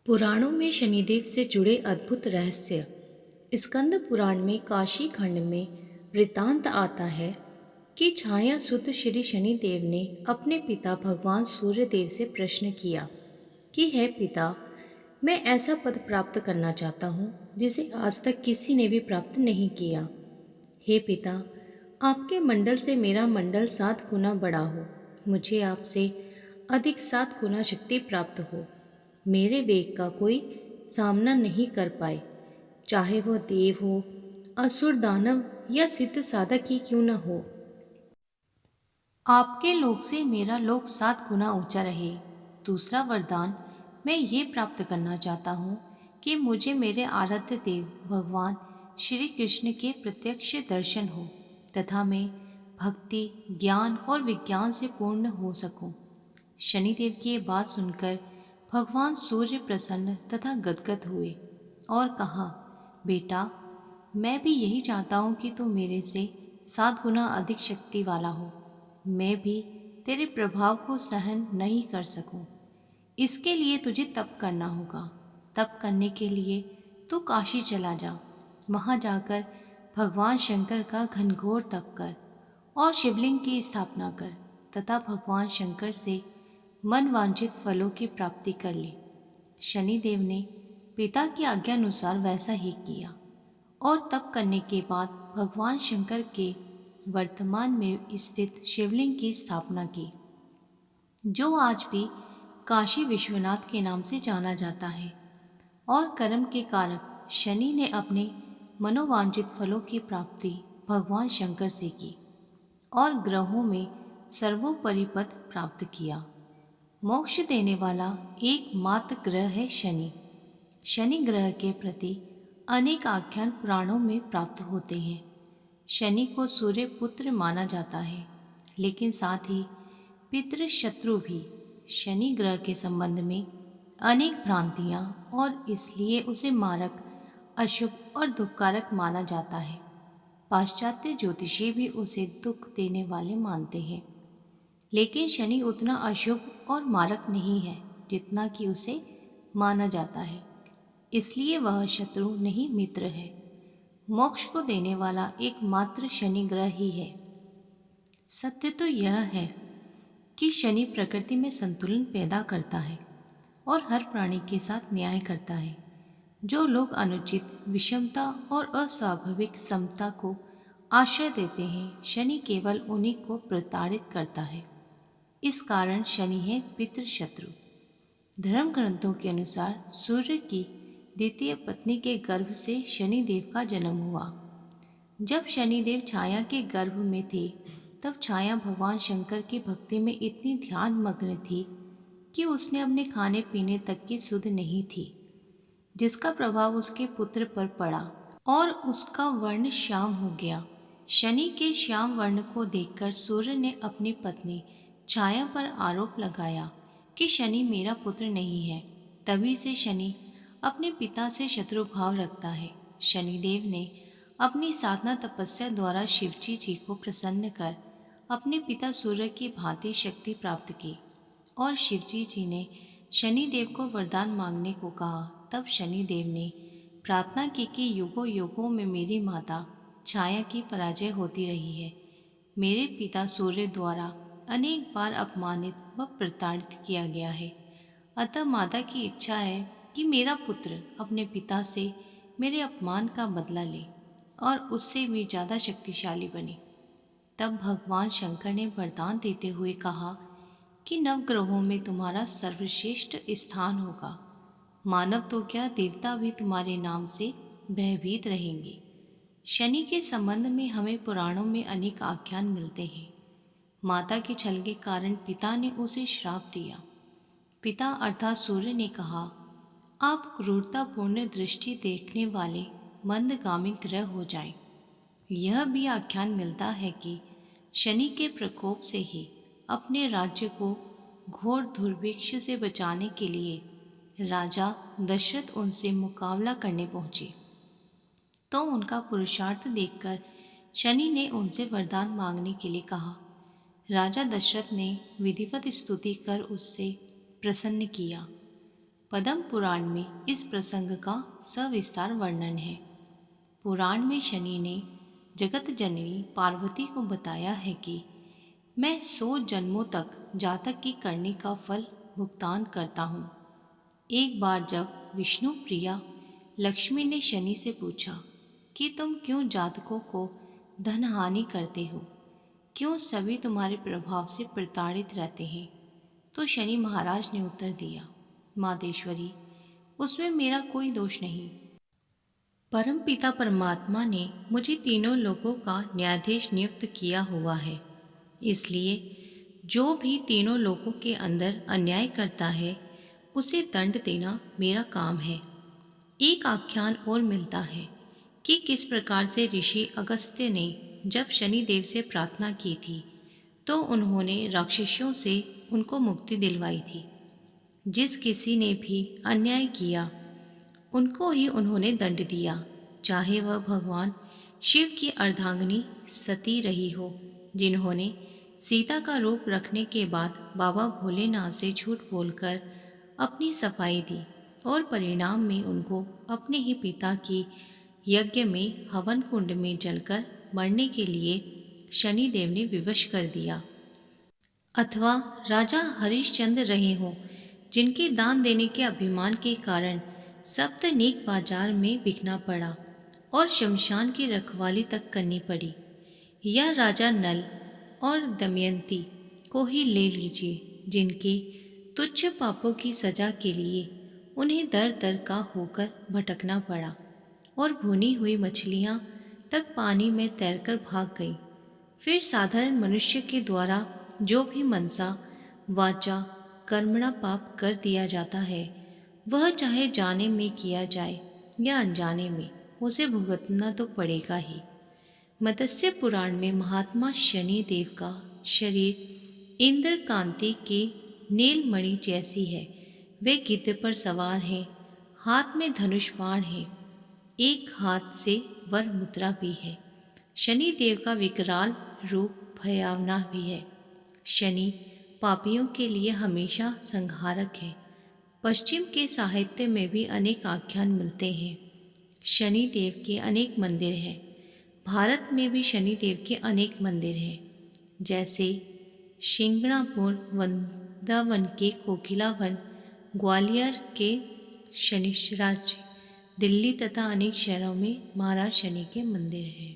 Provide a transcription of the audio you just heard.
पुराणों में शनिदेव से जुड़े अद्भुत रहस्य। स्कंद पुराण में काशी खंड में वृतांत आता है कि छाया सुत श्री शनिदेव ने अपने पिता भगवान सूर्यदेव से प्रश्न किया कि हे पिता, मैं ऐसा पद प्राप्त करना चाहता हूँ जिसे आज तक किसी ने भी प्राप्त नहीं किया। हे पिता, आपके मंडल से मेरा मंडल 7 गुना बड़ा हो, मुझे आपसे अधिक 7 गुना शक्ति प्राप्त हो, मेरे वेग का कोई सामना नहीं कर पाए, चाहे वह देव हो, असुर, दानव या सिद्ध साधक ही क्यों न हो। आपके लोक से मेरा लोक 7 गुना ऊंचा रहे। दूसरा वरदान, मैं ये प्राप्त करना चाहता हूँ कि मुझे मेरे आराध्य देव भगवान श्री कृष्ण के प्रत्यक्ष दर्शन हो तथा मैं भक्ति, ज्ञान और विज्ञान से पूर्ण हो सकूं। शनिदेव की ये बात सुनकर भगवान सूर्य प्रसन्न तथा गदगद हुए और कहा, बेटा, मैं भी यही चाहता हूँ कि तू मेरे से 7 गुना अधिक शक्ति वाला हो। मैं भी तेरे प्रभाव को सहन नहीं कर सकूं। इसके लिए तुझे तप करना होगा। तप करने के लिए तू काशी चला जा। वहाँ जाकर भगवान शंकर का घनघोर तप कर और शिवलिंग की स्थापना कर तथा भगवान शंकर से मन वांछित फलों की प्राप्ति कर ले। शनिदेव ने पिता की आज्ञा अनुसार वैसा ही किया और तप करने के बाद भगवान शंकर के वर्तमान में स्थित शिवलिंग की स्थापना की, जो आज भी काशी विश्वनाथ के नाम से जाना जाता है। और कर्म के कारक शनि ने अपने मनोवांछित फलों की प्राप्ति भगवान शंकर से की और ग्रहों में सर्वोपरि पद प्राप्त किया। मोक्ष देने वाला एकमात्र ग्रह है शनि। शनि ग्रह के प्रति अनेक आख्यान पुराणों में प्राप्त होते हैं। शनि को सूर्य पुत्र माना जाता है, लेकिन साथ ही पितृ शत्रु भी। शनि ग्रह के संबंध में अनेक भ्रांतियाँ और इसलिए उसे मारक, अशुभ और दुखकारक माना जाता है। पाश्चात्य ज्योतिषी भी उसे दुख देने वाले मानते हैं, लेकिन शनि उतना अशुभ और मारक नहीं है जितना कि उसे माना जाता है। इसलिए वह शत्रु नहीं, मित्र है। मोक्ष को देने वाला एकमात्र शनि ग्रह ही है। सत्य तो यह है कि शनि प्रकृति में संतुलन पैदा करता है और हर प्राणी के साथ न्याय करता है। जो लोग अनुचित, विषमता और अस्वाभाविक समता को आश्रय देते हैं, शनि केवल उन्हीं को प्रताड़ित करता है। इस कारण शनि है पितृशत्रु। धर्म ग्रंथों के अनुसार सूर्य की द्वितीय पत्नी के गर्भ से शनिदेव का जन्म हुआ। जब शनिदेव छाया के गर्भ में थे, तब छाया भगवान शंकर की भक्ति में इतनी ध्यान मग्न थी कि उसने अपने खाने पीने तक की सुध नहीं थी, जिसका प्रभाव उसके पुत्र पर पड़ा और उसका वर्ण श्याम हो गया। शनि के श्याम वर्ण को देखकर सूर्य ने अपनी पत्नी छाया पर आरोप लगाया कि शनि मेरा पुत्र नहीं है। तभी से शनि अपने पिता से शत्रु भाव रखता है। शनिदेव ने अपनी साधना तपस्या द्वारा शिवजी जी को प्रसन्न कर अपने पिता सूर्य की भांति शक्ति प्राप्त की और शिवजी जी ने शनिदेव को वरदान मांगने को कहा। तब शनिदेव ने प्रार्थना की कि युगों युगों में मेरी माता छाया की पराजय होती रही है। मेरे पिता सूर्य द्वारा अनेक बार अपमानित व प्रताड़ित किया गया है। अतः माता की इच्छा है कि मेरा पुत्र अपने पिता से मेरे अपमान का बदला ले और उससे भी ज़्यादा शक्तिशाली बने। तब भगवान शंकर ने वरदान देते हुए कहा कि नवग्रहों में तुम्हारा सर्वश्रेष्ठ स्थान होगा। मानव तो क्या, देवता भी तुम्हारे नाम से भयभीत रहेंगे। शनि के संबंध में हमें पुराणों में अनेक आख्यान मिलते हैं। माता के छल के कारण पिता ने उसे श्राप दिया। पिता अर्थात सूर्य ने कहा, आप क्रूरतापूर्ण दृष्टि देखने वाले मंदगामी ग्रह हो जाएं। यह भी आख्यान मिलता है कि शनि के प्रकोप से ही अपने राज्य को घोर दुर्भिक्ष से बचाने के लिए राजा दशरथ उनसे मुकाबला करने पहुँचे, तो उनका पुरुषार्थ देखकर शनि ने उनसे वरदान मांगने के लिए कहा। राजा दशरथ ने विधिवत स्तुति कर उससे प्रसन्न किया, पद्म पुराण में इस प्रसंग का सविस्तार वर्णन है। पुराण में शनि ने जगत जननी पार्वती को बताया है कि मैं 100 जन्मों तक जातक की करनी का फल भुगतान करता हूँ। एक बार जब विष्णु प्रिया लक्ष्मी ने शनि से पूछा कि तुम क्यों जातकों को धन हानि करते हो, क्यों सभी तुम्हारे प्रभाव से प्रताड़ित रहते हैं, तो शनि महाराज ने उत्तर दिया, मातेश्वरी, उसमें मेरा कोई दोष नहीं। परम पिता परमात्मा ने मुझे तीनों लोगों का न्यायाधीश नियुक्त किया हुआ है, इसलिए जो भी तीनों लोगों के अंदर अन्याय करता है उसे दंड देना मेरा काम है। एक आख्यान और मिलता है कि किस प्रकार से ऋषि अगस्त्य ने जब शनि देव से प्रार्थना की थी तो उन्होंने राक्षसों से उनको मुक्ति दिलवाई थी। जिस किसी ने भी अन्याय किया उनको ही उन्होंने दंड दिया, चाहे वह भगवान शिव की अर्धांगिनी सती रही हो, जिन्होंने सीता का रूप रखने के बाद बाबा भोलेनाथ से झूठ बोलकर अपनी सफाई दी और परिणाम में उनको अपने ही पिता की यज्ञ में हवन कुंड में जलकर मरने के लिए शनि देव ने विवश कर दिया। अथवा राजा हरिश्चंद्र रहे हों, जिनके दान देने के अभिमान के कारण सप्तनीक बाजार में बिकना पड़ा और शमशान की रखवाली तक करनी पड़ी। या राजा नल और दमयंती को ही ले लीजिए, जिनके तुच्छ पापों की सजा के लिए उन्हें दर दर का होकर भटकना पड़ा और भुनी हुई मछलियाँ तक पानी में तैरकर भाग गई। फिर साधारण मनुष्य के द्वारा जो भी मनसा वाचा कर्मणा पाप कर दिया जाता है, वह चाहे जाने में किया जाए या अनजाने में, उसे भुगतना तो पड़ेगा ही। मत्स्य पुराण में महात्मा शनि देव का शरीर इंद्र कांति की नीलमणि जैसी है। वे गिद्ध पर सवार हैं, हाथ में धनुष बाण है, एक हाथ से वर मुद्रा भी है। शनि देव का विकराल रूप भयावना भी है। शनि पापियों के लिए हमेशा संहारक है। पश्चिम के साहित्य में भी अनेक आख्यान मिलते हैं। शनि देव के अनेक मंदिर हैं। भारत में भी शनि देव के अनेक मंदिर हैं, जैसे शिंगणापुर, वृंदावन के कोकिलावन, ग्वालियर के शनिश्चराज, दिल्ली तथा अनेक शहरों में महाराज शनि के मंदिर हैं।